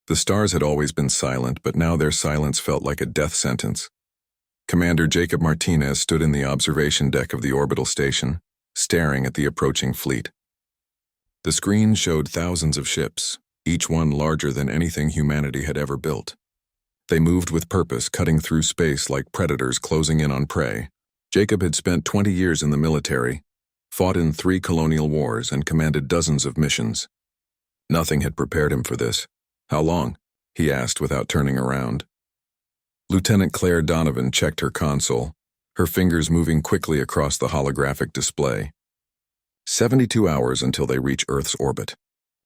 The stars had always been silent, but now their silence felt like a death sentence. Commander Jacob Martinez stood in the observation deck of the orbital station, staring at the approaching fleet. The screen showed thousands of ships, each one larger than anything humanity had ever built. They moved with purpose, cutting through space like predators closing in on prey. Jacob had spent 20 years in the military, fought in 3 colonial wars, and commanded dozens of missions. Nothing had prepared him for this. "How long?" he asked without turning around. Lieutenant Claire Donovan checked her console, her fingers moving quickly across the holographic display. 72 hours until they reach Earth's orbit.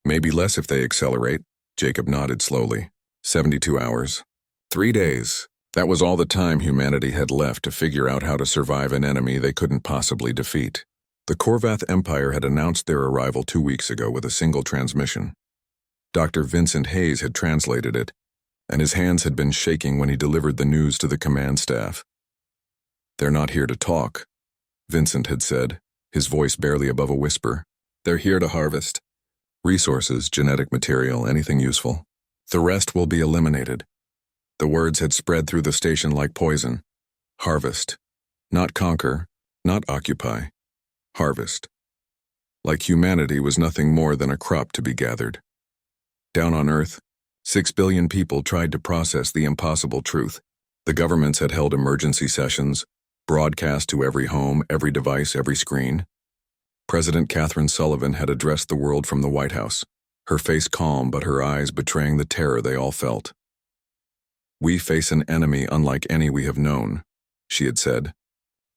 Maybe less if they accelerate, Jacob nodded slowly. 72 hours. 3 days. That was all the time humanity had left to figure out how to survive an enemy they couldn't possibly defeat. The Korvath Empire had announced their arrival 2 weeks ago with a single transmission. Dr. Vincent Hayes had translated it, and his hands had been shaking when he delivered the news to the command staff. "They're not here to talk," Vincent had said, his voice barely above a whisper. "They're here to harvest. Resources, genetic material, anything useful. The rest will be eliminated." The words had spread through the station like poison. Harvest. Not conquer, not occupy. Harvest. Like humanity was nothing more than a crop to be gathered. Down on Earth, 6 billion people tried to process the impossible truth. The governments had held emergency sessions, broadcast to every home, every device, every screen. President Catherine Sullivan had addressed the world from the White House, her face calm but her eyes betraying the terror they all felt. "We face an enemy unlike any we have known," she had said.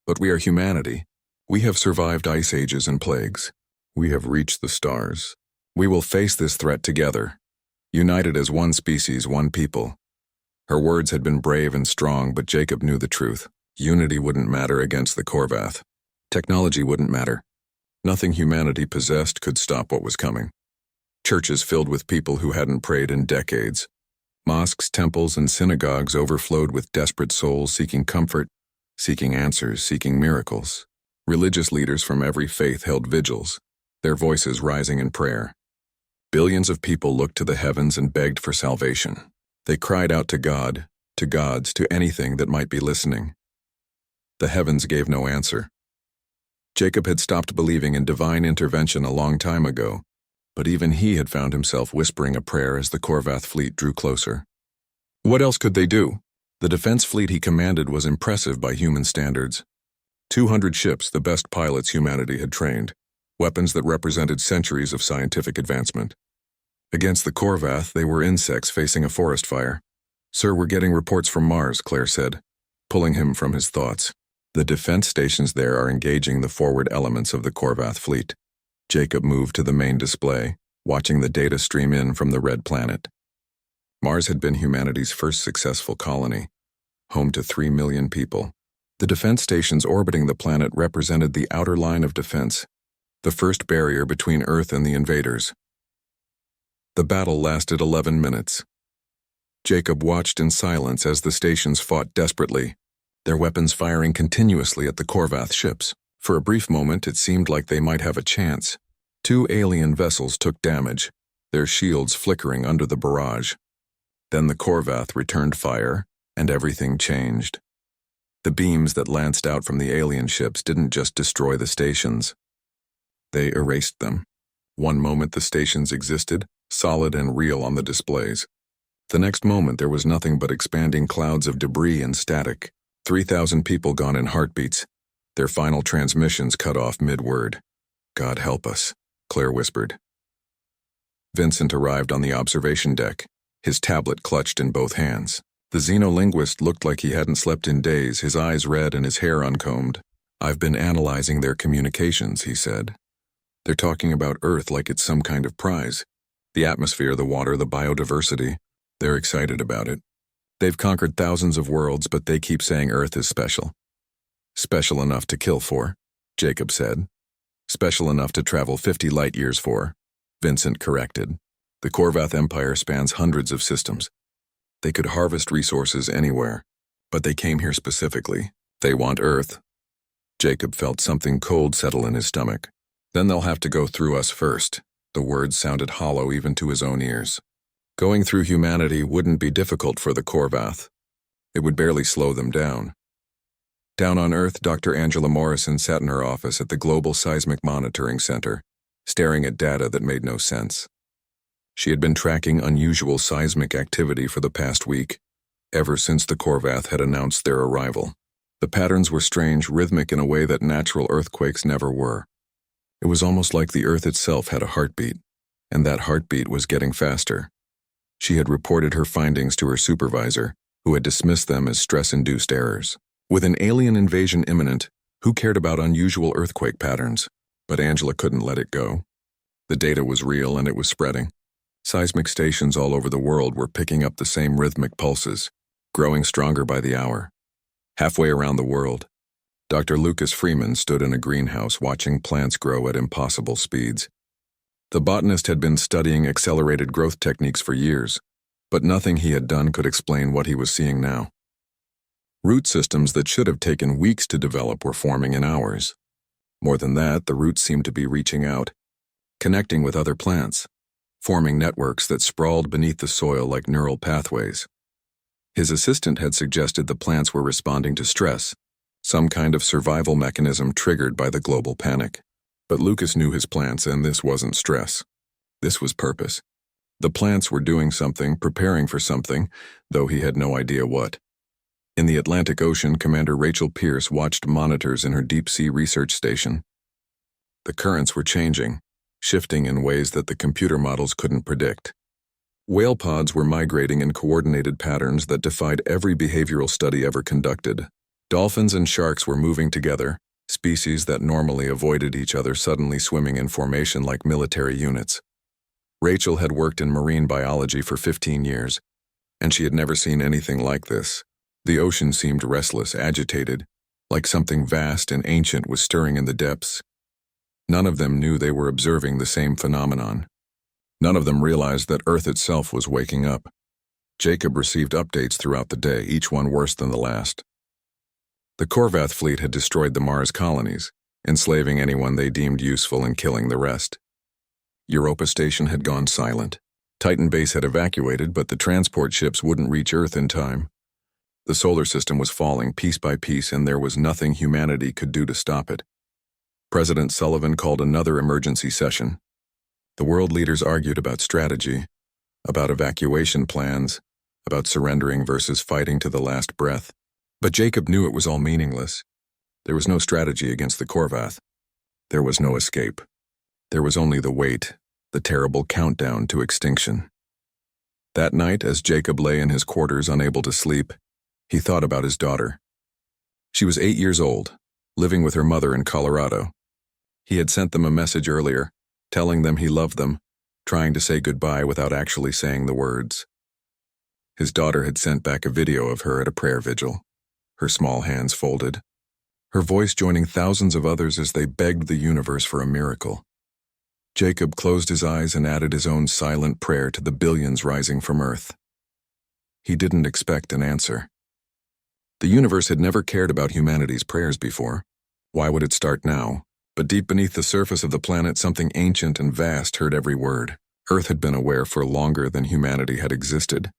"But we are humanity. We have survived ice ages and plagues. We have reached the stars. We will face this threat together, united as one species, one people." Her words had been brave and strong, but Jacob knew the truth. Unity wouldn't matter against the Korvath. Technology wouldn't matter. Nothing humanity possessed could stop what was coming. Churches filled with people who hadn't prayed in decades. Mosques, temples, and synagogues overflowed with desperate souls seeking comfort, seeking answers, seeking miracles. Religious leaders from every faith held vigils, their voices rising in prayer. Billions of people looked to the heavens and begged for salvation. They cried out to God, to gods, to anything that might be listening. The heavens gave no answer. Jacob had stopped believing in divine intervention a long time ago, but even he had found himself whispering a prayer as the Korvath fleet drew closer. What else could they do? The defense fleet he commanded was impressive by human standards. 200 ships, the best pilots humanity had trained, weapons that represented centuries of scientific advancement. Against the Korvath, they were insects facing a forest fire. "Sir, we're getting reports from Mars," Claire said, pulling him from his thoughts. "The defense stations there are engaging the forward elements of the Korvath fleet." Jacob moved to the main display, watching the data stream in from the red planet. Mars had been humanity's first successful colony, home to 3 million people. The defense stations orbiting the planet represented the outer line of defense, the first barrier between Earth and the invaders. The battle lasted 11 minutes. Jacob watched in silence as the stations fought desperately, their weapons firing continuously at the Korvath ships. For a brief moment, it seemed like they might have a chance. 2 alien vessels took damage, their shields flickering under the barrage. Then the Korvath returned fire, and everything changed. The beams that lanced out from the alien ships didn't just destroy the stations. They erased them. One moment the stations existed, solid and real on the displays. The next moment there was nothing but expanding clouds of debris and static. 3,000 people gone in heartbeats, their final transmissions cut off mid-word. "God help us," Claire whispered. Vincent arrived on the observation deck, his tablet clutched in both hands. The xenolinguist looked like he hadn't slept in days, his eyes red and his hair uncombed. "I've been analyzing their communications," he said. "They're talking about Earth like it's some kind of prize. The atmosphere, the water, the biodiversity. They're excited about it. They've conquered thousands of worlds, but they keep saying Earth is special." "Special enough to kill for," Jacob said. "Special enough to travel 50 light years for," Vincent corrected. "The Korvath Empire spans hundreds of systems. They could harvest resources anywhere, but they came here specifically. They want Earth." Jacob felt something cold settle in his stomach. "Then they'll have to go through us first." The words sounded hollow even to his own ears. Going through humanity wouldn't be difficult for the Korvath. It would barely slow them down. Down on Earth, Dr. Angela Morrison sat in her office at the Global Seismic Monitoring Center, staring at data that made no sense. She had been tracking unusual seismic activity for the past week, ever since the Korvath had announced their arrival. The patterns were strange, rhythmic in a way that natural earthquakes never were. It was almost like the Earth itself had a heartbeat, and that heartbeat was getting faster. She had reported her findings to her supervisor, who had dismissed them as stress-induced errors. With an alien invasion imminent, who cared about unusual earthquake patterns? But Angela couldn't let it go. The data was real and it was spreading. Seismic stations all over the world were picking up the same rhythmic pulses, growing stronger by the hour. Halfway around the world, Dr. Lucas Freeman stood in a greenhouse watching plants grow at impossible speeds. The botanist had been studying accelerated growth techniques for years, but nothing he had done could explain what he was seeing now. Root systems that should have taken weeks to develop were forming in hours. More than that, the roots seemed to be reaching out, connecting with other plants, forming networks that sprawled beneath the soil like neural pathways. His assistant had suggested the plants were responding to stress, some kind of survival mechanism triggered by the global panic. But Lucas knew his plants, and this wasn't stress. This was purpose. The plants were doing something, preparing for something, though he had no idea what. In the Atlantic Ocean, Commander Rachel Pierce watched monitors in her deep-sea research station. The currents were changing, shifting in ways that the computer models couldn't predict. Whale pods were migrating in coordinated patterns that defied every behavioral study ever conducted. Dolphins and sharks were moving together, species that normally avoided each other suddenly swimming in formation like military units. Rachel had worked in marine biology for 15 years, and she had never seen anything like this. The ocean seemed restless, agitated, like something vast and ancient was stirring in the depths. None of them knew they were observing the same phenomenon. None of them realized that Earth itself was waking up. Jacob received updates throughout the day, each one worse than the last. The Korvath fleet had destroyed the Mars colonies, enslaving anyone they deemed useful and killing the rest. Europa Station had gone silent. Titan Base had evacuated, but the transport ships wouldn't reach Earth in time. The solar system was falling piece by piece, and there was nothing humanity could do to stop it. President Sullivan called another emergency session. The world leaders argued about strategy, about evacuation plans, about surrendering versus fighting to the last breath. But Jacob knew it was all meaningless. There was no strategy against the Korvath. There was no escape. There was only the wait, the terrible countdown to extinction. That night, as Jacob lay in his quarters unable to sleep, he thought about his daughter. She was 8 years old, living with her mother in Colorado. He had sent them a message earlier, telling them he loved them, trying to say goodbye without actually saying the words. His daughter had sent back a video of her at a prayer vigil, her small hands folded, her voice joining thousands of others as they begged the universe for a miracle. Jacob closed his eyes and added his own silent prayer to the billions rising from Earth. He didn't expect an answer. The universe had never cared about humanity's prayers before. Why would it start now? But deep beneath the surface of the planet, something ancient and vast heard every word. Earth had been aware for longer than humanity had existed,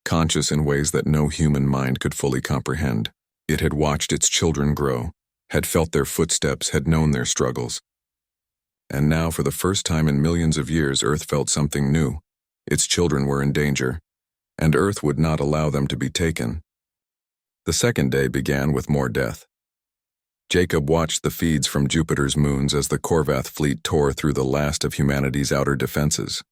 conscious in ways that no human mind could fully comprehend. It had watched its children grow, had felt their footsteps, had known their struggles. And now, for the first time in millions of years, Earth felt something new. Its children were in danger, and Earth would not allow them to be taken. The second day began with more death. Jacob watched the feeds from Jupiter's moons as the Korvath fleet tore through the last of humanity's outer defenses.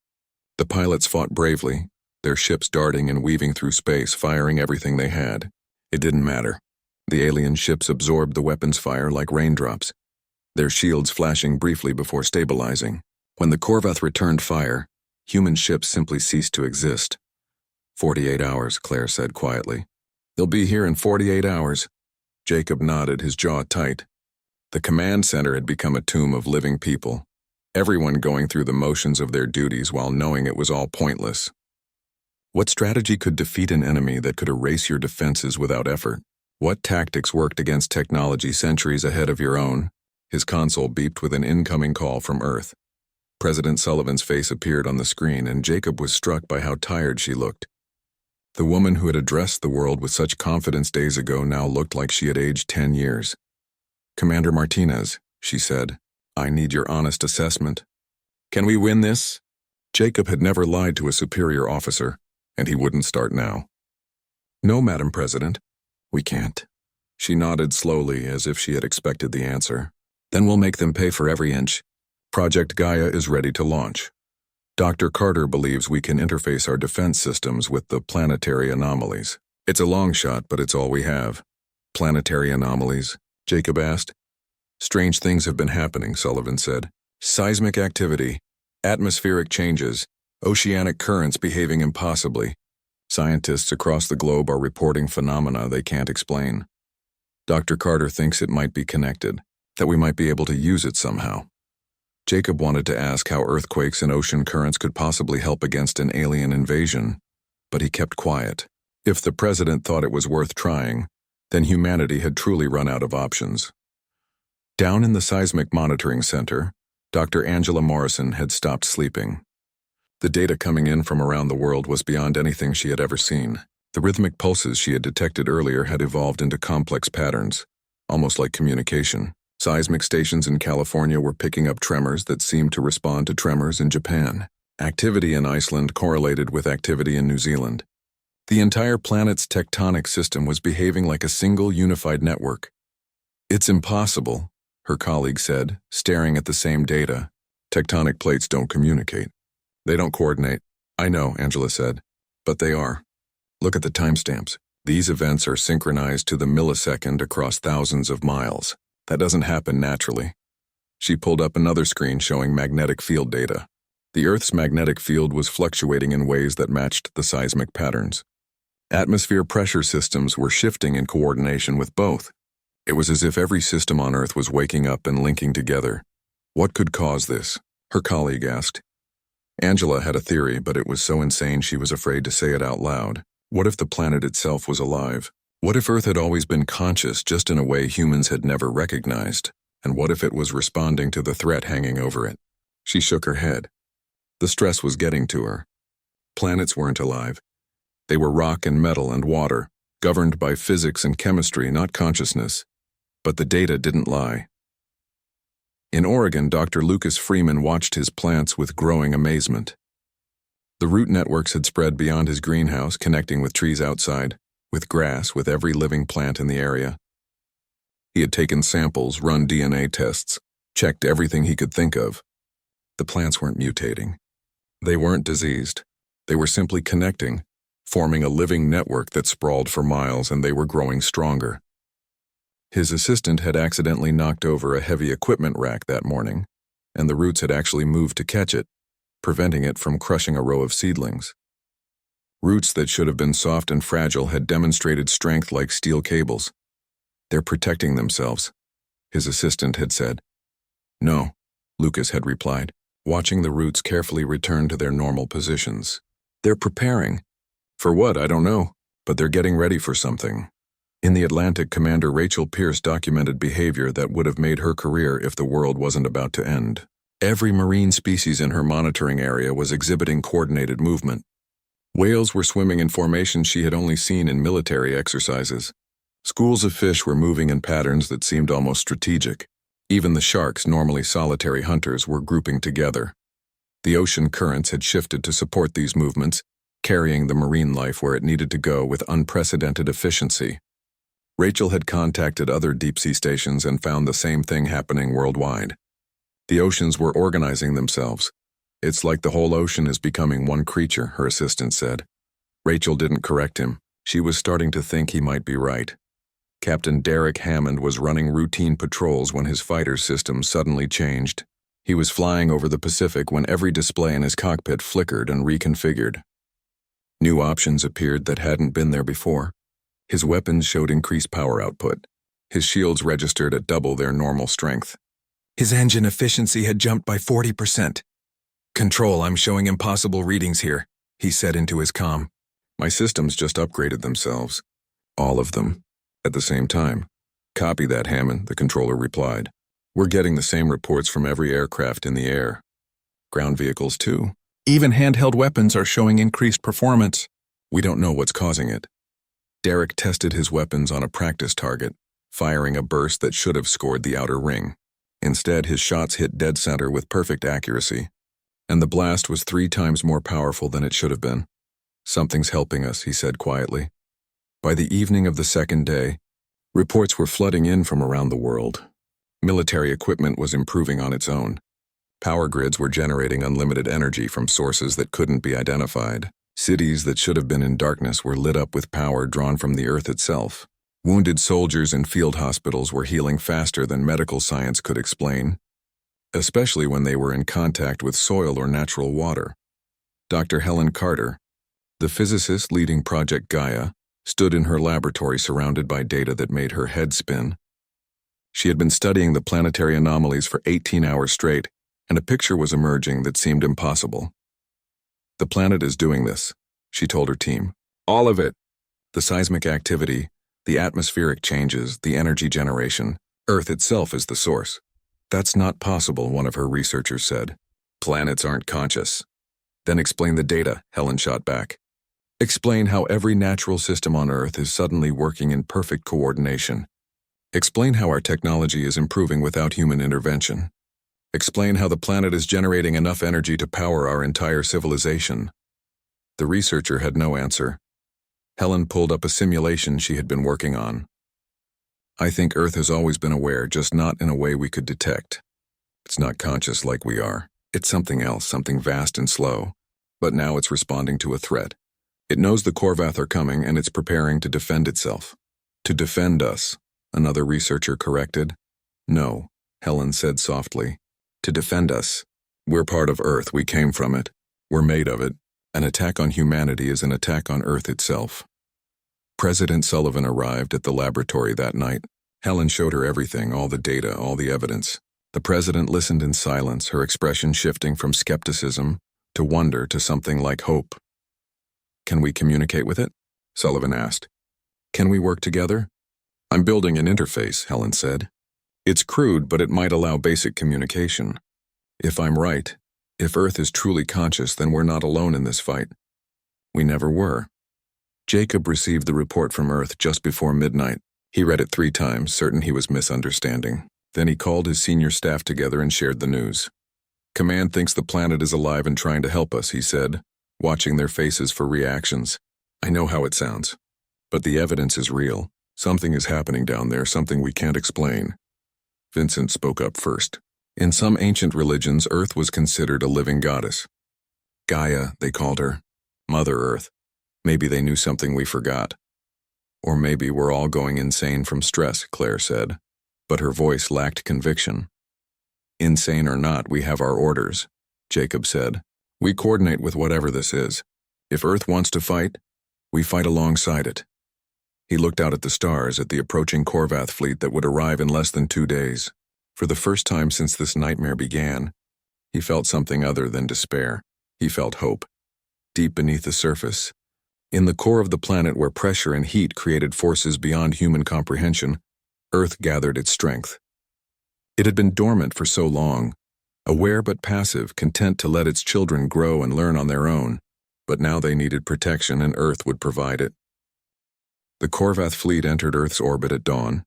The pilots fought bravely, their ships darting and weaving through space, firing everything they had. It didn't matter. The alien ships absorbed the weapons' fire like raindrops, their shields flashing briefly before stabilizing. When the Korvath returned fire, human ships simply ceased to exist. 48 hours, Claire said quietly. They'll be here in 48 hours. Jacob nodded, his jaw tight. The command center had become a tomb of living people, everyone going through the motions of their duties while knowing it was all pointless. What strategy could defeat an enemy that could erase your defenses without effort? What tactics worked against technology centuries ahead of your own? His console beeped with an incoming call from Earth. President Sullivan's face appeared on the screen, and Jacob was struck by how tired she looked. The woman who had addressed the world with such confidence days ago now looked like she had aged 10 years. "Commander Martinez," she said, "I need your honest assessment. Can we win this?" Jacob had never lied to a superior officer, and he wouldn't start now. "No, Madam President, we can't." She nodded slowly as if she had expected the answer. "Then we'll make them pay for every inch. Project Gaia is ready to launch. Dr. Carter believes we can interface our defense systems with the planetary anomalies. It's a long shot, but it's all we have." "Planetary anomalies?" Jacob asked. "Strange things have been happening," Sullivan said. "Seismic activity, atmospheric changes, oceanic currents behaving impossibly. Scientists across the globe are reporting phenomena they can't explain. Dr. Carter thinks it might be connected, that we might be able to use it somehow." Jacob wanted to ask how earthquakes and ocean currents could possibly help against an alien invasion, but he kept quiet. If the president thought it was worth trying, then humanity had truly run out of options. Down in the Seismic Monitoring Center, Dr. Angela Morrison had stopped sleeping. The data coming in from around the world was beyond anything she had ever seen. The rhythmic pulses she had detected earlier had evolved into complex patterns, almost like communication. Seismic stations in California were picking up tremors that seemed to respond to tremors in Japan. Activity in Iceland correlated with activity in New Zealand. The entire planet's tectonic system was behaving like a single unified network. "It's impossible," her colleague said, staring at the same data. "Tectonic plates don't communicate. They don't coordinate." "I know," Angela said, "but they are. Look at the timestamps. These events are synchronized to the millisecond across thousands of miles. That doesn't happen naturally." She pulled up another screen showing magnetic field data. The Earth's magnetic field was fluctuating in ways that matched the seismic patterns. Atmosphere pressure systems were shifting in coordination with both. It was as if every system on Earth was waking up and linking together. "What could cause this?" her colleague asked. Angela had a theory, but it was so insane she was afraid to say it out loud. What if the planet itself was alive? What if Earth had always been conscious, just in a way humans had never recognized? And what if it was responding to the threat hanging over it? She shook her head. The stress was getting to her. Planets weren't alive. They were rock and metal and water, governed by physics and chemistry, not consciousness. But the data didn't lie. In Oregon, Dr. Lucas Freeman watched his plants with growing amazement. The root networks had spread beyond his greenhouse, connecting with trees outside, with grass, with every living plant in the area. He had taken samples, run DNA tests, checked everything he could think of. The plants weren't mutating. They weren't diseased. They were simply connecting, forming a living network that sprawled for miles, and they were growing stronger. His assistant had accidentally knocked over a heavy equipment rack that morning, and the roots had actually moved to catch it, preventing it from crushing a row of seedlings. Roots that should have been soft and fragile had demonstrated strength like steel cables. "They're protecting themselves," his assistant had said. "No," Lucas had replied, watching the roots carefully return to their normal positions. "They're preparing. For what, I don't know, but they're getting ready for something." In the Atlantic, Commander Rachel Pierce documented behavior that would have made her career if the world wasn't about to end. Every marine species in her monitoring area was exhibiting coordinated movement. Whales were swimming in formations she had only seen in military exercises. Schools of fish were moving in patterns that seemed almost strategic. Even the sharks, normally solitary hunters, were grouping together. The ocean currents had shifted to support these movements, carrying the marine life where it needed to go with unprecedented efficiency. Rachel had contacted other deep-sea stations and found the same thing happening worldwide. The oceans were organizing themselves. "It's like the whole ocean is becoming one creature," her assistant said. Rachel didn't correct him. She was starting to think he might be right. Captain Derek Hammond was running routine patrols when his fighter system suddenly changed. He was flying over the Pacific when every display in his cockpit flickered and reconfigured. New options appeared that hadn't been there before. His weapons showed increased power output. His shields registered at double their normal strength. His engine efficiency had jumped by 40%. "Control, I'm showing impossible readings here," he said into his comm. "My systems just upgraded themselves. All of them. At the same time." "Copy that, Hammond," the controller replied. "We're getting the same reports from every aircraft in the air." ground vehicles too. Even handheld weapons are showing increased performance. We don't know what's causing it. Derek tested his weapons on a practice target, firing a burst that should have scored the outer ring. Instead, his shots hit dead center with perfect accuracy, and the blast was 3 times more powerful than it should have been. Something's helping us, he said quietly. By the evening of the second day, reports were flooding in from around the world. Military equipment was improving on its own. Power grids were generating unlimited energy from sources that couldn't be identified. Cities that should have been in darkness were lit up with power drawn from the earth itself. Wounded soldiers in field hospitals were healing faster than medical science could explain, especially when they were in contact with soil or natural water. Dr. Helen Carter, the physicist leading Project Gaia, stood in her laboratory surrounded by data that made her head spin. She had been studying the planetary anomalies for 18 hours straight, and a picture was emerging that seemed impossible. The planet is doing this, she told her team. All of it. The seismic activity, the atmospheric changes, the energy generation. Earth itself is the source. That's not possible, one of her researchers said. Planets aren't conscious. Then explain the data, Helen shot back. Explain how every natural system on Earth is suddenly working in perfect coordination. Explain how our technology is improving without human intervention. Explain how the planet is generating enough energy to power our entire civilization. The researcher had no answer. Helen pulled up a simulation she had been working on. I think Earth has always been aware, just not in a way we could detect. It's not conscious like we are. It's something else, something vast and slow. But now it's responding to a threat. It knows the Korvath are coming and it's preparing to defend itself. To defend us, another researcher corrected. No, Helen said softly. To defend us. We're part of Earth, we came from it. We're made of it. An attack on humanity is an attack on Earth itself. President Sullivan arrived at the laboratory that night. Helen showed her everything, all the data, all the evidence. The president listened in silence, her expression shifting from skepticism to wonder to something like hope. Can we communicate with it? Sullivan asked. Can we work together? I'm building an interface, Helen said. It's crude, but it might allow basic communication. If I'm right, if Earth is truly conscious, then we're not alone in this fight. We never were. Jacob received the report from Earth just before midnight. He read it 3 times, certain he was misunderstanding. Then he called his senior staff together and shared the news. Command thinks the planet is alive and trying to help us, he said, watching their faces for reactions. I know how it sounds, but the evidence is real. Something is happening down there, something we can't explain. Vincent spoke up first. In some ancient religions, Earth was considered a living goddess. Gaia, they called her. Mother Earth. Maybe they knew something we forgot. Or maybe we're all going insane from stress, Claire said, but her voice lacked conviction. Insane or not, we have our orders, Jacob said. We coordinate with whatever this is. If Earth wants to fight, we fight alongside it. He looked out at the stars, at the approaching Korvath fleet that would arrive in less than 2 days. For the first time since this nightmare began, he felt something other than despair. He felt hope. Deep beneath the surface, in the core of the planet where pressure and heat created forces beyond human comprehension, Earth gathered its strength. It had been dormant for so long, aware but passive, content to let its children grow and learn on their own, but now they needed protection and Earth would provide it. The Korvath fleet entered Earth's orbit at dawn.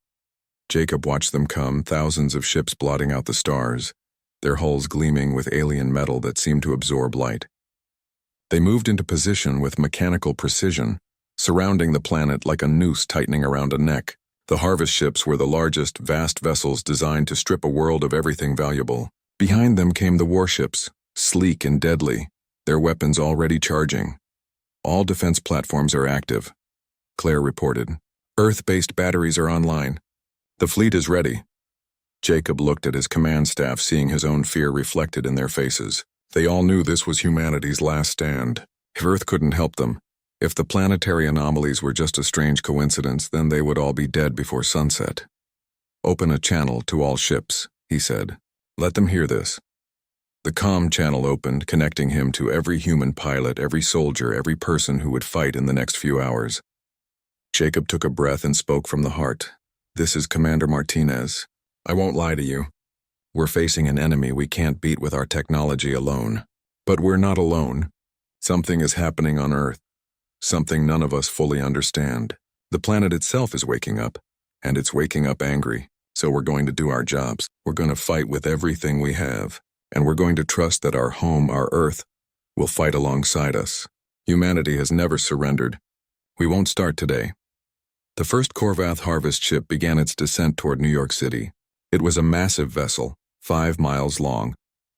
Jacob watched them come, thousands of ships blotting out the stars, their hulls gleaming with alien metal that seemed to absorb light. They moved into position with mechanical precision, surrounding the planet like a noose tightening around a neck. The harvest ships were the largest, vast vessels designed to strip a world of everything valuable. Behind them came the warships, sleek and deadly, their weapons already charging. All defense platforms are active, Claire reported. Earth-based batteries are online. The fleet is ready. Jacob looked at his command staff, seeing his own fear reflected in their faces. They all knew this was humanity's last stand. If Earth couldn't help them, if the planetary anomalies were just a strange coincidence, then they would all be dead before sunset. Open a channel to all ships, he said. Let them hear this. The comm channel opened, connecting him to every human pilot, every soldier, every person who would fight in the next few hours. Jacob took a breath and spoke from the heart. This is Commander Martinez. I won't lie to you. We're facing an enemy we can't beat with our technology alone. But we're not alone. Something is happening on Earth. Something none of us fully understand. The planet itself is waking up, and it's waking up angry. So we're going to do our jobs. We're going to fight with everything we have. And we're going to trust that our home, our Earth, will fight alongside us. Humanity has never surrendered. We won't start today. The first Korvath harvest ship began its descent toward New York City. It was a massive vessel, 5 miles long,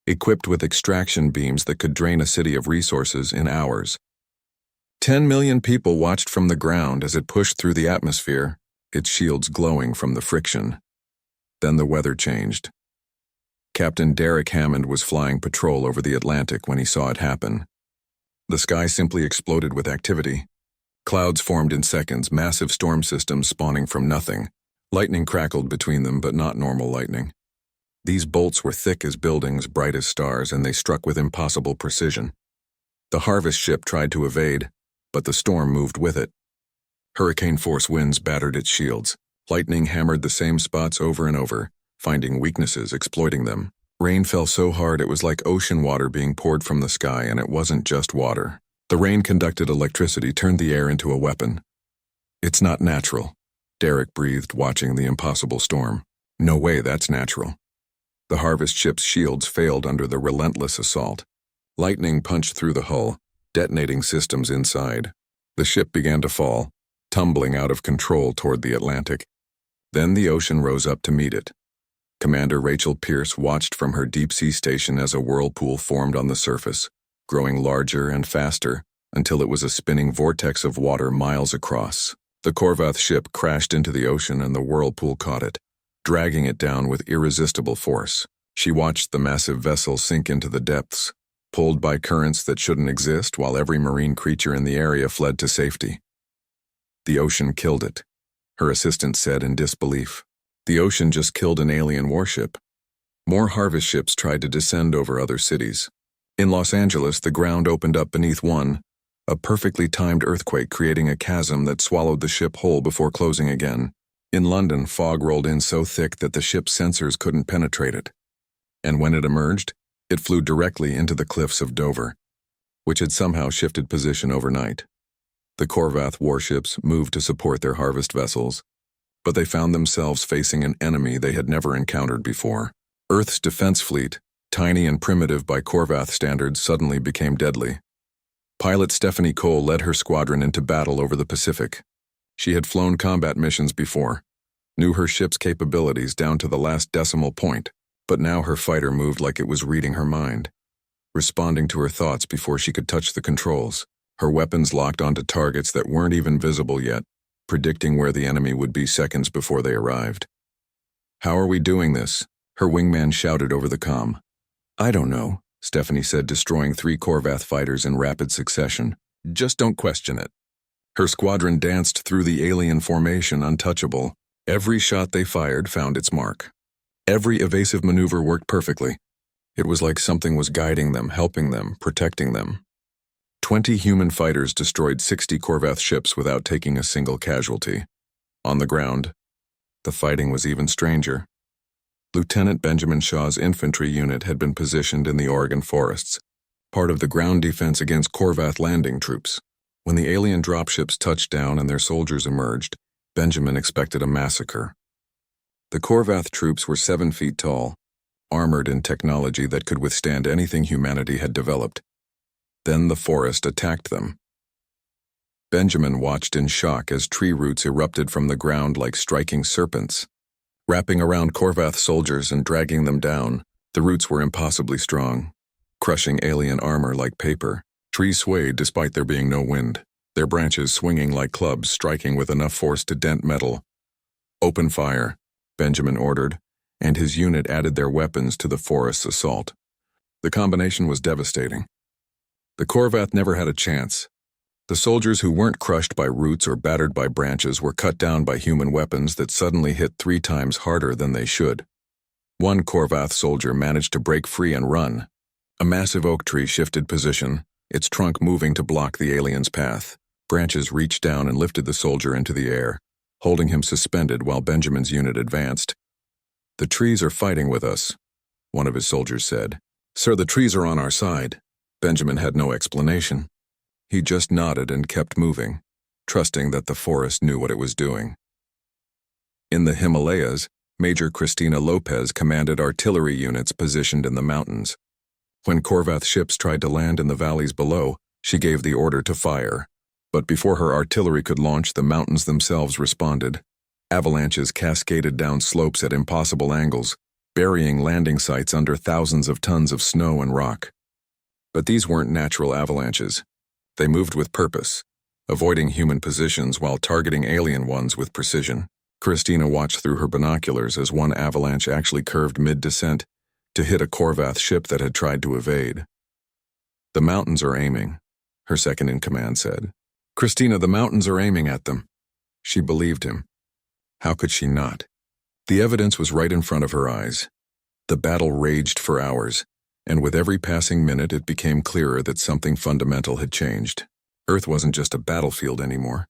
equipped with extraction beams that could drain a city of resources in hours. 10 million people watched from the ground as it pushed through the atmosphere, its shields glowing from the friction. Then the weather changed. Captain Derek Hammond was flying patrol over the Atlantic when he saw it happen. The sky simply exploded with activity. Clouds formed in seconds, massive storm systems spawning from nothing. Lightning crackled between them, but not normal lightning. These bolts were thick as buildings, bright as stars, and they struck with impossible precision. The harvest ship tried to evade, but the storm moved with it. Hurricane-force winds battered its shields. Lightning hammered the same spots over and over, finding weaknesses, exploiting them. Rain fell so hard it was like ocean water being poured from the sky, and it wasn't just water. The rain-conducted electricity turned the air into a weapon. It's not natural, Derek breathed, watching the impossible storm. No way that's natural. The harvest ship's shields failed under the relentless assault. Lightning punched through the hull, detonating systems inside. The ship began to fall, tumbling out of control toward the Atlantic. Then the ocean rose up to meet it. Commander Rachel Pierce watched from her deep-sea station as a whirlpool formed on the surface, growing larger and faster until it was a spinning vortex of water miles across. The Korvath ship crashed into the ocean and the whirlpool caught it, dragging it down with irresistible force. She watched the massive vessel sink into the depths, pulled by currents that shouldn't exist, while every marine creature in the area fled to safety. The ocean killed it, her assistant said in disbelief. The ocean just killed an alien warship. More harvest ships tried to descend over other cities. In Los Angeles, the ground opened up beneath one, a perfectly timed earthquake creating a chasm that swallowed the ship whole before closing again. In London, fog rolled in so thick that the ship's sensors couldn't penetrate it. And when it emerged, it flew directly into the cliffs of Dover, which had somehow shifted position overnight. The Korvath warships moved to support their harvest vessels, but they found themselves facing an enemy they had never encountered before. Earth's defense fleet, tiny and primitive by Korvath standards, suddenly became deadly. Pilot Stephanie Cole led her squadron into battle over the Pacific. She had flown combat missions before, knew her ship's capabilities down to the last decimal point, but now her fighter moved like it was reading her mind, responding to her thoughts before she could touch the controls. Her weapons locked onto targets that weren't even visible yet, predicting where the enemy would be seconds before they arrived. "How are we doing this?" her wingman shouted over the comm. "I don't know," Stephanie said, destroying 3 Korvath fighters in rapid succession. "Just don't question it." Her squadron danced through the alien formation untouchable. Every shot they fired found its mark. Every evasive maneuver worked perfectly. It was like something was guiding them, helping them, protecting them. 20 human fighters destroyed 60 Korvath ships without taking a single casualty. On the ground, the fighting was even stranger. Lieutenant Benjamin Shaw's infantry unit had been positioned in the Oregon forests, part of the ground defense against Korvath landing troops. When the alien dropships touched down and their soldiers emerged, Benjamin expected a massacre. The Korvath troops were 7 feet tall, armored in technology that could withstand anything humanity had developed. Then the forest attacked them. Benjamin watched in shock as tree roots erupted from the ground like striking serpents, wrapping around Korvath soldiers and dragging them down. The roots were impossibly strong, crushing alien armor like paper. Trees swayed despite there being no wind, their branches swinging like clubs, striking with enough force to dent metal. "Open fire," Benjamin ordered, and his unit added their weapons to the forest's assault. The combination was devastating. The Korvath never had a chance. The soldiers who weren't crushed by roots or battered by branches were cut down by human weapons that suddenly hit 3 times harder than they should. One Korvath soldier managed to break free and run. A massive oak tree shifted position, its trunk moving to block the alien's path. Branches reached down and lifted the soldier into the air, holding him suspended while Benjamin's unit advanced. "The trees are fighting with us," one of his soldiers said. "Sir, the trees are on our side." Benjamin had no explanation. He just nodded and kept moving, trusting that the forest knew what it was doing. In the Himalayas, Major Christina Lopez commanded artillery units positioned in the mountains. When Korvath ships tried to land in the valleys below, she gave the order to fire. But before her artillery could launch, the mountains themselves responded. Avalanches cascaded down slopes at impossible angles, burying landing sites under thousands of tons of snow and rock. But these weren't natural avalanches. They moved with purpose, avoiding human positions while targeting alien ones with precision. Christina watched through her binoculars as one avalanche actually curved mid-descent to hit a Korvath ship that had tried to evade. "The mountains are aiming," her second-in-command said. "Christina, the mountains are aiming at them." She believed him. How could she not? The evidence was right in front of her eyes. The battle raged for hours, and with every passing minute it became clearer that something fundamental had changed. Earth wasn't just a battlefield anymore.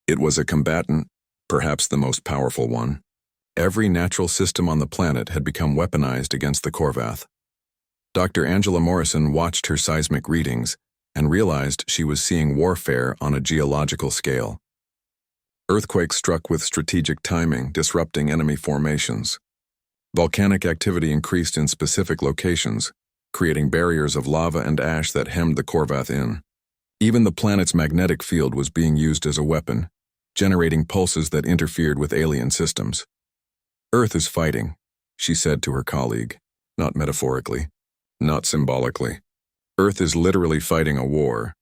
It was a combatant, perhaps the most powerful one. Every natural system on the planet had become weaponized against the Korvath. Dr. Angela Morrison watched her seismic readings and realized she was seeing warfare on a geological scale. Earthquakes struck with strategic timing, disrupting enemy formations. Volcanic activity increased in specific locations, creating barriers of lava and ash that hemmed the Korvath in. Even the planet's magnetic field was being used as a weapon, generating pulses that interfered with alien systems. "Earth is fighting," she said to her colleague, not metaphorically, not symbolically. "Earth is literally fighting a war."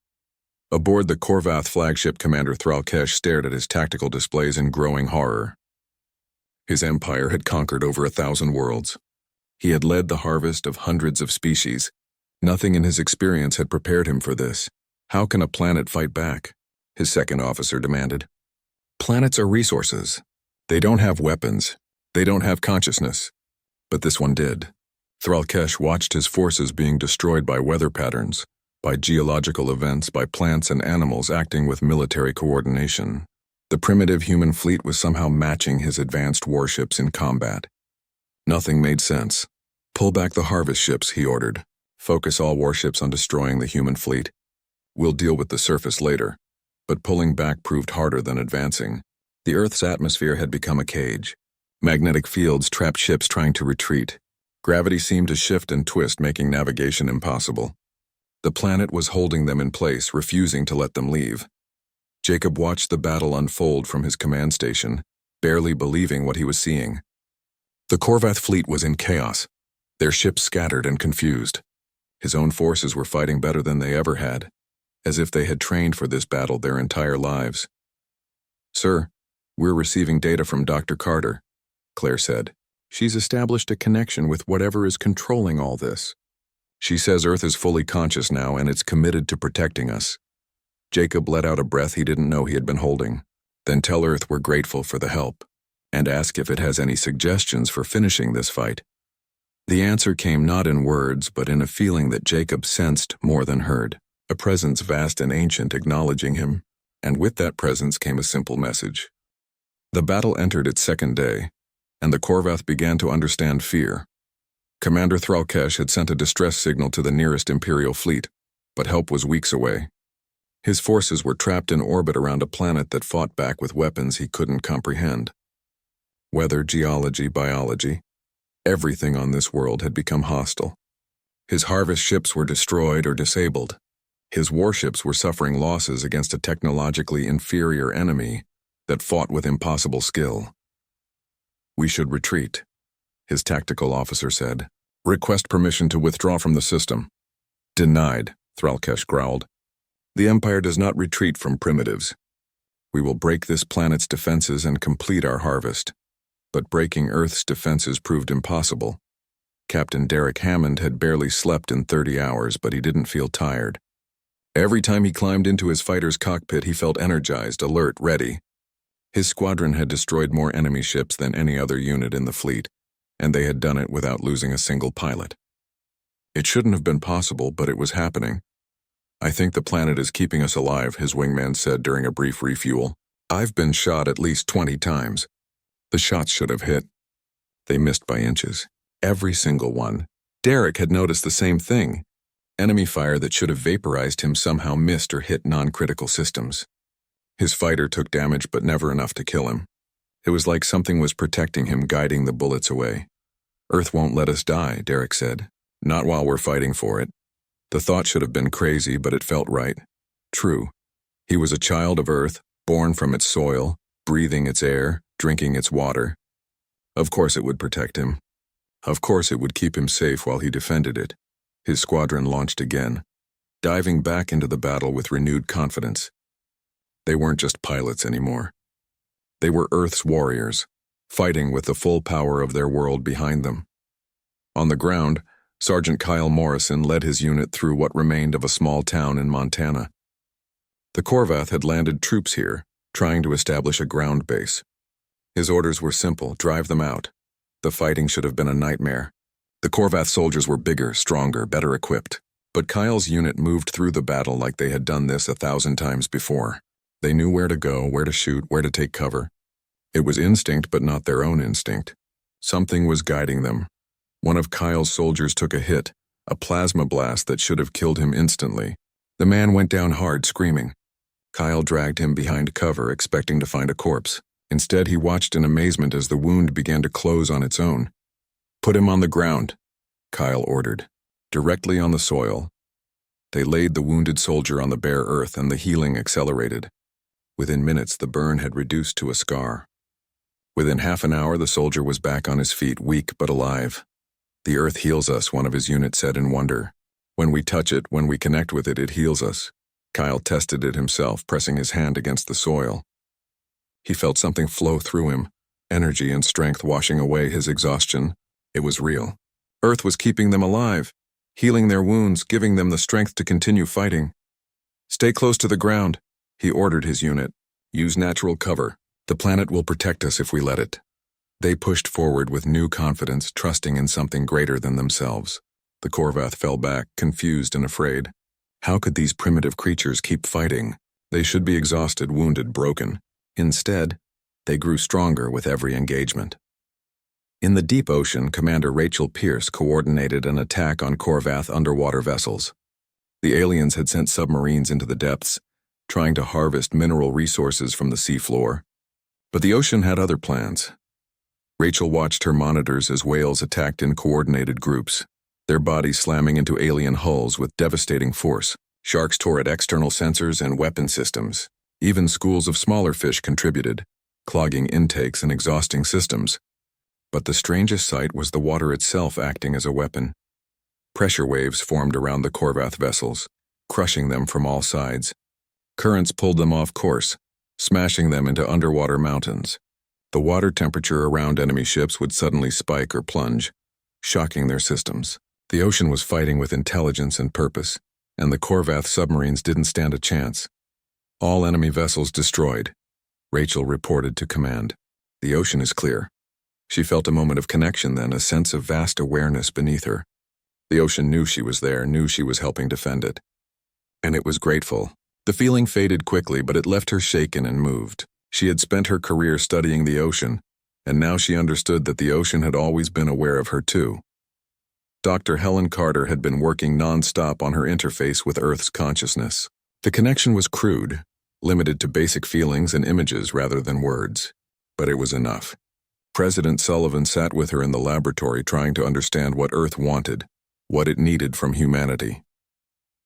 Aboard the Korvath flagship, Commander Thralkesh stared at his tactical displays in growing horror. His empire had conquered over 1,000 worlds. He had led the harvest of hundreds of species. Nothing in his experience had prepared him for this. "How can a planet fight back?" his second officer demanded. "Planets are resources. They don't have weapons. They don't have consciousness." But this one did. Thralkesh watched his forces being destroyed by weather patterns, by geological events, by plants and animals acting with military coordination. The primitive human fleet was somehow matching his advanced warships in combat. Nothing made sense. "Pull back the harvest ships," he ordered. "Focus all warships on destroying the human fleet. We'll deal with the surface later." But pulling back proved harder than advancing. The Earth's atmosphere had become a cage. Magnetic fields trapped ships trying to retreat. Gravity seemed to shift and twist, making navigation impossible. The planet was holding them in place, refusing to let them leave. Jacob watched the battle unfold from his command station, barely believing what he was seeing. The Korvath fleet was in chaos, their ships scattered and confused. His own forces were fighting better than they ever had, as if they had trained for this battle their entire lives. "Sir, we're receiving data from Dr. Carter," Claire said. "She's established a connection with whatever is controlling all this. She says Earth is fully conscious now and it's committed to protecting us." Jacob let out a breath he didn't know he had been holding. "Then tell Earth we're grateful for the help, and ask if it has any suggestions for finishing this fight." The answer came not in words, but in a feeling that Jacob sensed more than heard, a presence vast and ancient acknowledging him, and with that presence came a simple message. The battle entered its second day, and the Korvath began to understand fear. Commander Thralkesh had sent a distress signal to the nearest Imperial fleet, but help was weeks away. His forces were trapped in orbit around a planet that fought back with weapons he couldn't comprehend. Weather, geology, biology, everything on this world had become hostile. His harvest ships were destroyed or disabled. His warships were suffering losses against a technologically inferior enemy that fought with impossible skill. "We should retreat," his tactical officer said. "Request permission to withdraw from the system." "Denied," Thralkesh growled. "The Empire does not retreat from primitives. We will break this planet's defenses and complete our harvest." But breaking Earth's defenses proved impossible. Captain Derek Hammond had barely slept in 30 hours, but he didn't feel tired. Every time he climbed into his fighter's cockpit, he felt energized, alert, ready. His squadron had destroyed more enemy ships than any other unit in the fleet, and they had done it without losing a single pilot. It shouldn't have been possible, but it was happening. "I think the planet is keeping us alive," his wingman said during a brief refuel. "I've been shot at least 20 times. The shots should have hit. They missed by inches. Every single one. Derek had noticed the same thing. Enemy fire that should have vaporized him somehow missed or hit non-critical systems. His fighter took damage but never enough to kill him. It was like something was protecting him, guiding the bullets away. "Earth won't let us die," Derek said. "Not while we're fighting for it." The thought should have been crazy, but it felt right. True. He was a child of Earth, born from its soil, breathing its air, drinking its water. Of course it would protect him. Of course it would keep him safe while he defended it. His squadron launched again, diving back into the battle with renewed confidence. They weren't just pilots anymore. They were Earth's warriors, fighting with the full power of their world behind them. On the ground, Sergeant Kyle Morrison led his unit through what remained of a small town in Montana. The Korvath had landed troops here, trying to establish a ground base. His orders were simple: drive them out. The fighting should have been a nightmare. The Korvath soldiers were bigger, stronger, better equipped. But Kyle's unit moved through the battle like they had done this 1,000 times before. They knew where to go, where to shoot, where to take cover. It was instinct, but not their own instinct. Something was guiding them. One of Kyle's soldiers took a hit, a plasma blast that should have killed him instantly. The man went down hard, screaming. Kyle dragged him behind cover, expecting to find a corpse. Instead, he watched in amazement as the wound began to close on its own. "Put him on the ground," Kyle ordered. Directly on the soil. They laid the wounded soldier on the bare earth, and the healing accelerated. Within minutes, the burn had reduced to a scar. Within half an hour, the soldier was back on his feet, weak but alive. "The earth heals us," one of his unit said in wonder. "When we touch it, when we connect with it, it heals us." Kyle tested it himself, pressing his hand against the soil. He felt something flow through him, energy and strength washing away his exhaustion. It was real. Earth was keeping them alive, healing their wounds, giving them the strength to continue fighting. "Stay close to the ground," he ordered his unit. "Use natural cover. The planet will protect us if we let it." They pushed forward with new confidence, trusting in something greater than themselves. The Korvath fell back, confused and afraid. How could these primitive creatures keep fighting? They should be exhausted, wounded, broken. Instead, they grew stronger with every engagement. In the deep ocean, Commander Rachel Pierce coordinated an attack on Korvath underwater vessels. The aliens had sent submarines into the depths, trying to harvest mineral resources from the seafloor. But the ocean had other plans. Rachel watched her monitors as whales attacked in coordinated groups, their bodies slamming into alien hulls with devastating force. Sharks tore at external sensors and weapon systems. Even schools of smaller fish contributed, clogging intakes and exhausting systems. But the strangest sight was the water itself acting as a weapon. Pressure waves formed around the Korvath vessels, crushing them from all sides. Currents pulled them off course, smashing them into underwater mountains. The water temperature around enemy ships would suddenly spike or plunge, shocking their systems. The ocean was fighting with intelligence and purpose, and the Korvath submarines didn't stand a chance. "All enemy vessels destroyed," Rachel reported to command. "The ocean is clear." She felt a moment of connection then, a sense of vast awareness beneath her. The ocean knew she was there, knew she was helping defend it. And it was grateful. The feeling faded quickly, but it left her shaken and moved. She had spent her career studying the ocean, and now she understood that the ocean had always been aware of her too. Dr. Helen Carter had been working non-stop on her interface with Earth's consciousness. The connection was crude, limited to basic feelings and images rather than words. But it was enough. President Sullivan sat with her in the laboratory trying to understand what Earth wanted, what it needed from humanity.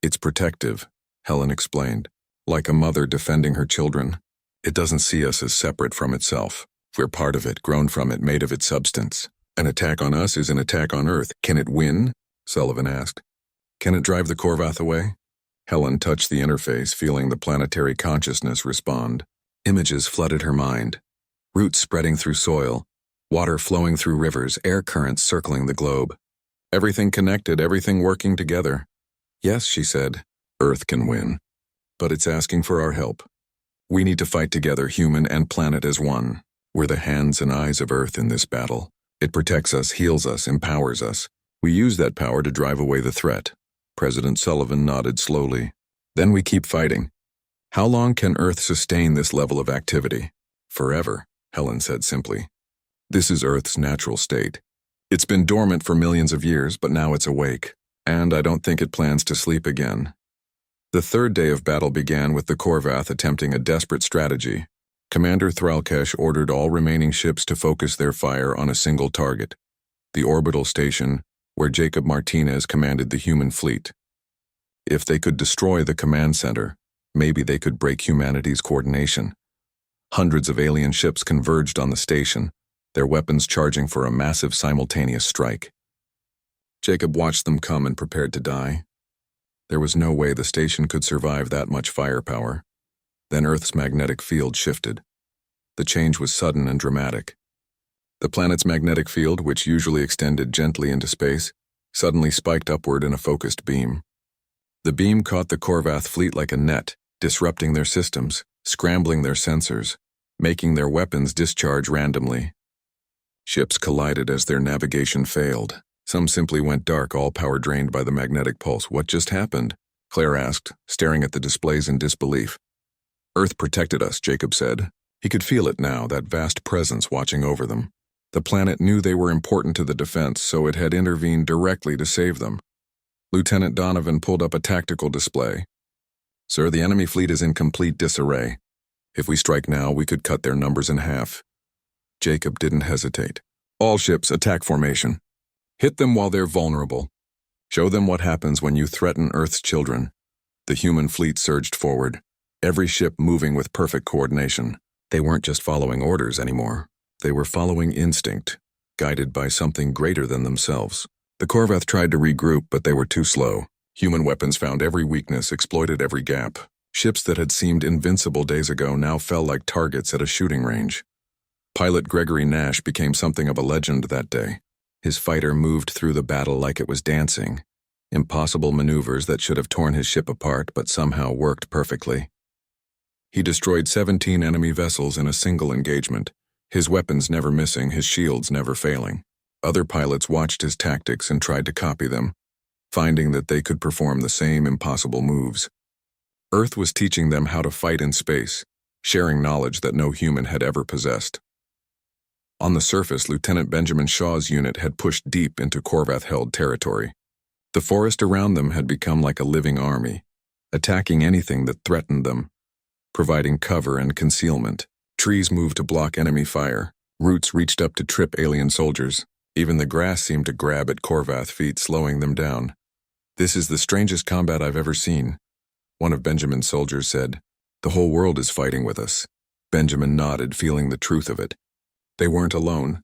"It's protective," Helen explained, "like a mother defending her children. It doesn't see us as separate from itself. We're part of it, grown from it, made of its substance. An attack on us is an attack on Earth. Can it win?" Sullivan asked. "Can it drive the Korvath away?" Helen touched the interface, feeling the planetary consciousness respond. Images flooded her mind. Roots spreading through soil, water flowing through rivers, air currents circling the globe. Everything connected, everything working together. "Yes," she said, "Earth can win. But it's asking for our help. We need to fight together, human and planet as one. We're the hands and eyes of Earth in this battle. It protects us, heals us, empowers us. We use that power to drive away the threat." President Sullivan nodded slowly. "Then we keep fighting. How long can Earth sustain this level of activity?" "Forever," Helen said simply. "This is Earth's natural state. It's been dormant for millions of years, but now it's awake, and I don't think it plans to sleep again. The third day of battle began with the Korvath attempting a desperate strategy. Commander Thralkesh ordered all remaining ships to focus their fire on a single target, the orbital station where Jacob Martinez commanded the human fleet. If they could destroy the command center, maybe they could break humanity's coordination. Hundreds of alien ships converged on the station, their weapons charging for a massive simultaneous strike. Jacob watched them come and prepared to die. There was no way the station could survive that much firepower. Then Earth's magnetic field shifted. The change was sudden and dramatic. The planet's magnetic field, which usually extended gently into space, suddenly spiked upward in a focused beam. The beam caught the Korvath fleet like a net, disrupting their systems, scrambling their sensors, making their weapons discharge randomly. Ships collided as their navigation failed. Some simply went dark, all power drained by the magnetic pulse. What just happened? Claire asked, staring at the displays in disbelief. Earth protected us, Jacob said. He could feel it now, that vast presence watching over them. The planet knew they were important to the defense, so it had intervened directly to save them. Lieutenant Donovan pulled up a tactical display. Sir, the enemy fleet is in complete disarray. If we strike now, we could cut their numbers in half. Jacob didn't hesitate. All ships, attack formation. Hit them while they're vulnerable. Show them what happens when you threaten Earth's children. The human fleet surged forward, every ship moving with perfect coordination. They weren't just following orders anymore. They were following instinct, guided by something greater than themselves. The Korvath tried to regroup, but they were too slow. Human weapons found every weakness, exploited every gap. Ships that had seemed invincible days ago now fell like targets at a shooting range. Pilot Gregory Nash became something of a legend that day. His fighter moved through the battle like it was dancing. Impossible maneuvers that should have torn his ship apart, but somehow worked perfectly. He destroyed 17 enemy vessels in a single engagement, his weapons never missing, his shields never failing. Other pilots watched his tactics and tried to copy them, finding that they could perform the same impossible moves. Earth was teaching them how to fight in space, sharing knowledge that no human had ever possessed. On the surface, Lieutenant Benjamin Shaw's unit had pushed deep into Korvath-held territory. The forest around them had become like a living army, attacking anything that threatened them, providing cover and concealment. Trees moved to block enemy fire. Roots reached up to trip alien soldiers. Even the grass seemed to grab at Korvath feet, slowing them down. This is the strangest combat I've ever seen, one of Benjamin's soldiers said. The whole world is fighting with us. Benjamin nodded, feeling the truth of it. They weren't alone.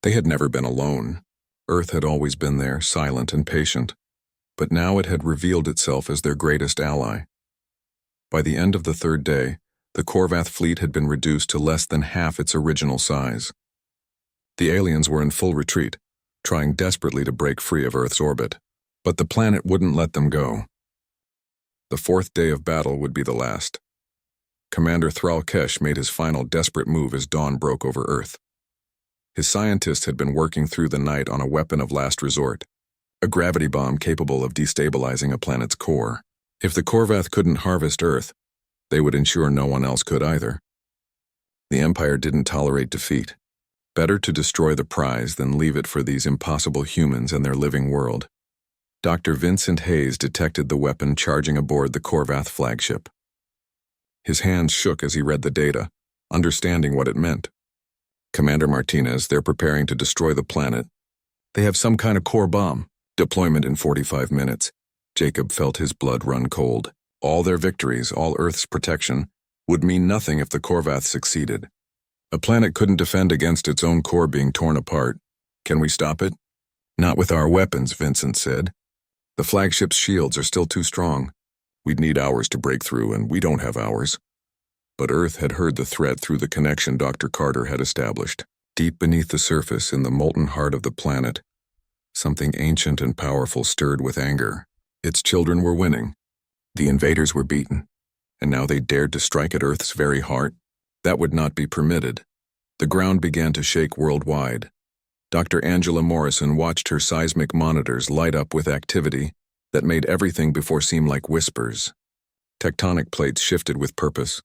They had never been alone. Earth had always been there, silent and patient. But now it had revealed itself as their greatest ally. By the end of the third day, the Korvath fleet had been reduced to less than half its original size. The aliens were in full retreat, trying desperately to break free of Earth's orbit. But the planet wouldn't let them go. The fourth day of battle would be the last. Commander Thralkesh made his final desperate move as dawn broke over Earth. His scientists had been working through the night on a weapon of last resort, a gravity bomb capable of destabilizing a planet's core. If the Korvath couldn't harvest Earth, they would ensure no one else could either. The Empire didn't tolerate defeat. Better to destroy the prize than leave it for these impossible humans and their living world. Dr. Vincent Hayes detected the weapon charging aboard the Korvath flagship. His hands shook as he read the data, understanding what it meant. Commander Martinez, they're preparing to destroy the planet. They have some kind of core bomb. Deployment in 45 minutes. Jacob felt his blood run cold. All their victories, all Earth's protection, would mean nothing if the Korvath succeeded. A planet couldn't defend against its own core being torn apart. Can we stop it? Not with our weapons, Vincent said. The flagship's shields are still too strong. We'd need hours to break through, and we don't have hours. But Earth had heard the threat through the connection Dr. Carter had established. Deep beneath the surface, in the molten heart of the planet, something ancient and powerful stirred with anger. Its children were winning. The invaders were beaten. And now they dared to strike at Earth's very heart? That would not be permitted. The ground began to shake worldwide. Dr. Angela Morrison watched her seismic monitors light up with activity that made everything before seem like whispers. Tectonic plates shifted with purpose,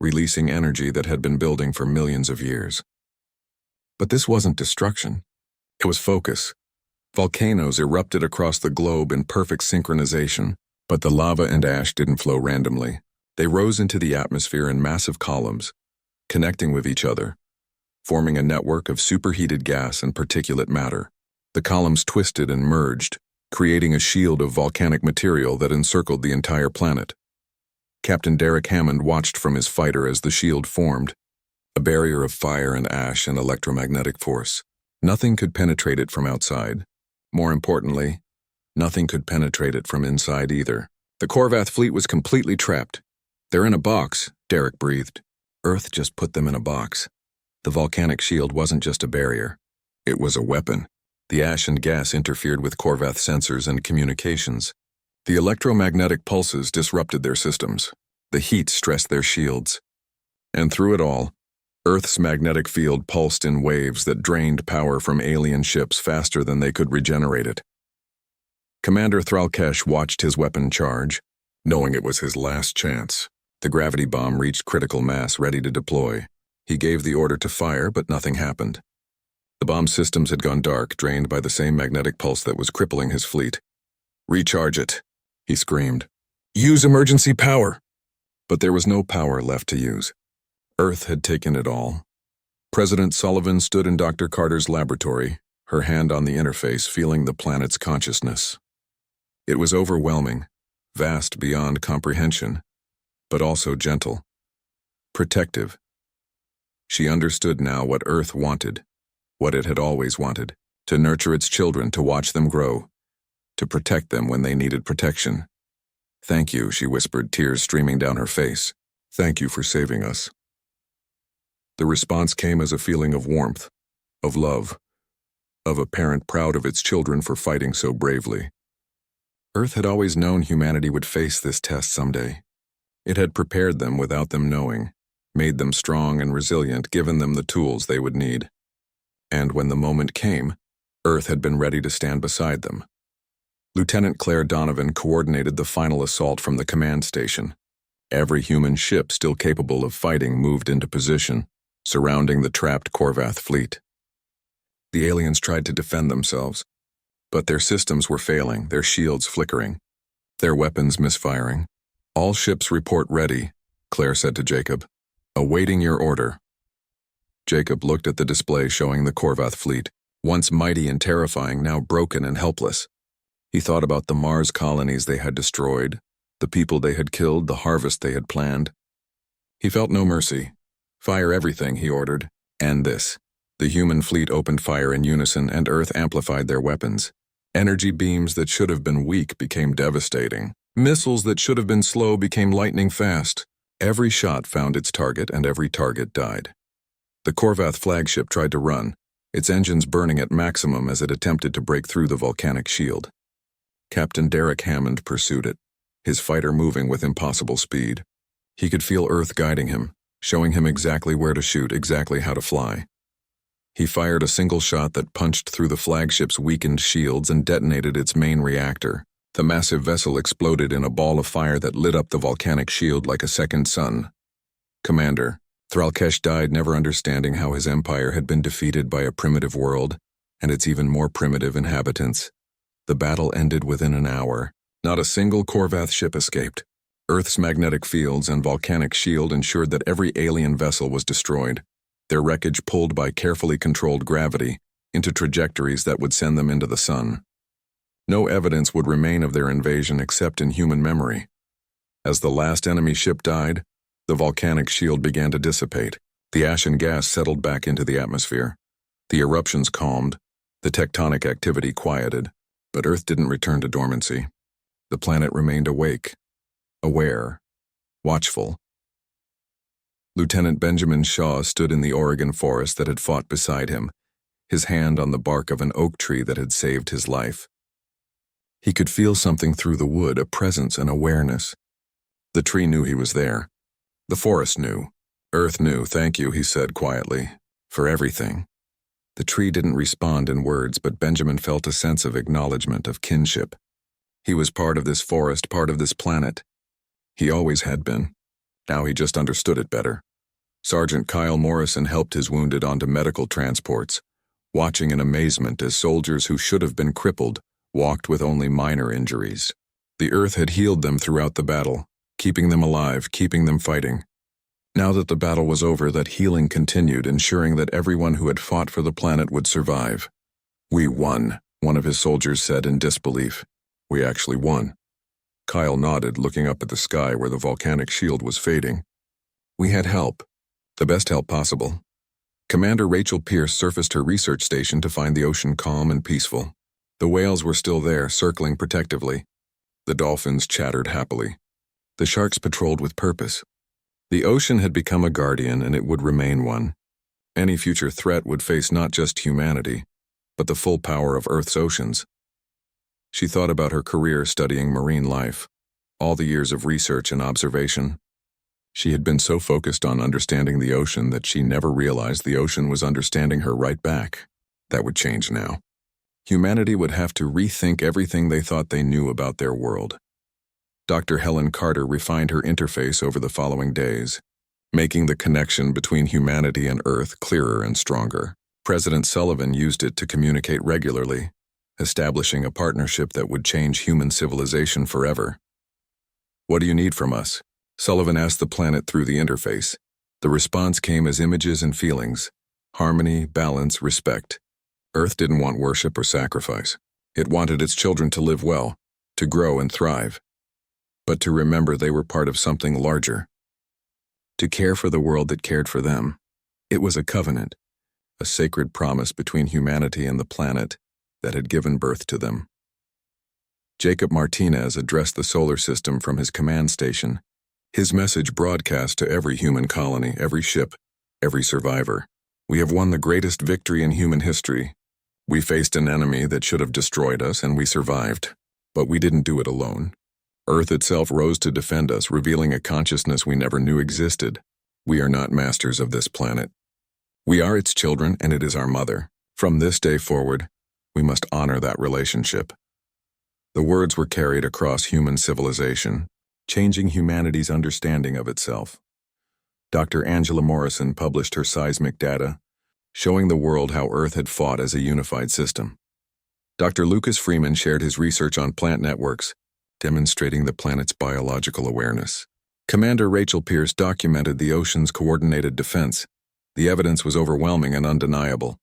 releasing energy that had been building for millions of years. But this wasn't destruction. It was focus. Volcanoes erupted across the globe in perfect synchronization, but the lava and ash didn't flow randomly. They rose into the atmosphere in massive columns, connecting with each other, forming a network of superheated gas and particulate matter. The columns twisted and merged, creating a shield of volcanic material that encircled the entire planet. Captain Derek Hammond watched from his fighter as the shield formed, a barrier of fire and ash and electromagnetic force. Nothing could penetrate it from outside. More importantly, nothing could penetrate it from inside either. The Korvath fleet was completely trapped. "They're in a box," Derek breathed. Earth just put them in a box. The volcanic shield wasn't just a barrier. It was a weapon. The ash and gas interfered with Korvath sensors and communications. The electromagnetic pulses disrupted their systems. The heat stressed their shields. And through it all, Earth's magnetic field pulsed in waves that drained power from alien ships faster than they could regenerate it. Commander Thralkesh watched his weapon charge, knowing it was his last chance. The gravity bomb reached critical mass, ready to deploy. He gave the order to fire, but nothing happened. The bomb systems had gone dark, drained by the same magnetic pulse that was crippling his fleet. "Recharge it," he screamed. "Use emergency power." But there was no power left to use. Earth had taken it all. President Sullivan stood in Dr. Carter's laboratory, her hand on the interface, feeling the planet's consciousness. It was overwhelming, vast beyond comprehension, but also gentle, protective. She understood now what Earth wanted, what it had always wanted, to nurture its children, to watch them grow, to protect them when they needed protection. "Thank you," she whispered, tears streaming down her face. "Thank you for saving us." The response came as a feeling of warmth, of love, of a parent proud of its children for fighting so bravely. Earth had always known humanity would face this test someday. It had prepared them without them knowing, made them strong and resilient, given them the tools they would need. And when the moment came, Earth had been ready to stand beside them. Lieutenant Claire Donovan coordinated the final assault from the command station. Every human ship still capable of fighting moved into position, surrounding the trapped Korvath fleet. The aliens tried to defend themselves, but their systems were failing, their shields flickering, their weapons misfiring. "All ships report ready," Claire said to Jacob. "Awaiting your order." Jacob looked at the display showing the Korvath fleet, once mighty and terrifying, now broken and helpless. He thought about the Mars colonies they had destroyed, the people they had killed, the harvest they had planned. He felt no mercy. "Fire everything," he ordered. "And this." The human fleet opened fire in unison, and Earth amplified their weapons. Energy beams that should have been weak became devastating. Missiles that should have been slow became lightning fast. Every shot found its target, and every target died. The Korvath flagship tried to run, its engines burning at maximum as it attempted to break through the volcanic shield. Captain Derek Hammond pursued it, his fighter moving with impossible speed. He could feel Earth guiding him, showing him exactly where to shoot, exactly how to fly. He fired a single shot that punched through the flagship's weakened shields and detonated its main reactor. The massive vessel exploded in a ball of fire that lit up the volcanic shield like a second sun. Commander Thralkesh died, never understanding how his empire had been defeated by a primitive world and its even more primitive inhabitants. The battle ended within an hour. Not a single Korvath ship escaped. Earth's magnetic fields and volcanic shield ensured that every alien vessel was destroyed, their wreckage pulled by carefully controlled gravity into trajectories that would send them into the sun. No evidence would remain of their invasion except in human memory. As the last enemy ship died, the volcanic shield began to dissipate. The ash and gas settled back into the atmosphere. The eruptions calmed, the tectonic activity quieted, but Earth didn't return to dormancy. The planet remained awake, aware, watchful. Lieutenant Benjamin Shaw stood in the Oregon forest that had fought beside him, his hand on the bark of an oak tree that had saved his life. He could feel something through the wood, a presence, an awareness. The tree knew he was there. The forest knew. Earth knew. "Thank you," he said quietly, "for everything." The tree didn't respond in words, but Benjamin felt a sense of acknowledgement, of kinship. He was part of this forest, part of this planet. He always had been. Now he just understood it better. Sergeant Kyle Morrison helped his wounded onto medical transports, watching in amazement as soldiers who should have been crippled walked with only minor injuries. The Earth had healed them throughout the battle, keeping them alive, keeping them fighting. Now that the battle was over, that healing continued, ensuring that everyone who had fought for the planet would survive. "We won," one of his soldiers said in disbelief. "We actually won." Kyle nodded, looking up at the sky where the volcanic shield was fading. "We had help. The best help possible." Commander Rachel Pierce surfaced her research station to find the ocean calm and peaceful. The whales were still there, circling protectively. The dolphins chattered happily. The sharks patrolled with purpose. The ocean had become a guardian, and it would remain one. Any future threat would face not just humanity, but the full power of Earth's oceans. She thought about her career studying marine life, all the years of research and observation. She had been so focused on understanding the ocean that she never realized the ocean was understanding her right back. That would change now. Humanity would have to rethink everything they thought they knew about their world. Dr. Helen Carter refined her interface over the following days, making the connection between humanity and Earth clearer and stronger. President Sullivan used it to communicate regularly, establishing a partnership that would change human civilization forever. "What do you need from us?" Sullivan asked the planet through the interface. The response came as images and feelings: harmony, balance, respect. Earth didn't want worship or sacrifice. It wanted its children to live well, to grow and thrive, but to remember they were part of something larger. To care for the world that cared for them. It was a covenant, a sacred promise between humanity and the planet that had given birth to them. Jacob Martinez addressed the solar system from his command station. His message broadcast to every human colony, every ship, every survivor. "We have won the greatest victory in human history. We faced an enemy that should have destroyed us, and we survived. But we didn't do it alone. Earth itself rose to defend us, revealing a consciousness we never knew existed. We are not masters of this planet. We are its children, and it is our mother. From this day forward, we must honor that relationship." The words were carried across human civilization, changing humanity's understanding of itself. Dr. Angela Morrison published her seismic data, showing the world how Earth had fought as a unified system. Dr. Lucas Freeman shared his research on plant networks, demonstrating the planet's biological awareness. Commander Rachel Pierce documented the ocean's coordinated defense. The evidence was overwhelming and undeniable.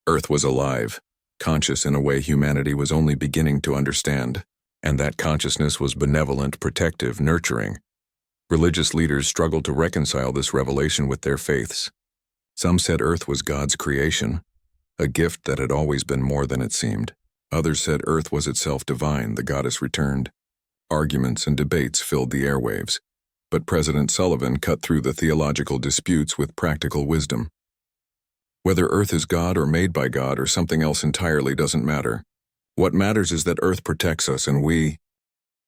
Earth was alive, conscious in a way humanity was only beginning to understand, and that consciousness was benevolent, protective, nurturing. Religious leaders struggled to reconcile this revelation with their faiths. Some said Earth was God's creation, a gift that had always been more than it seemed. Others said Earth was itself divine, the goddess returned. Arguments and debates filled the airwaves, but President Sullivan cut through the theological disputes with practical wisdom. Whether Earth is God or made by God or something else entirely doesn't matter. What matters is that Earth protects us, and we,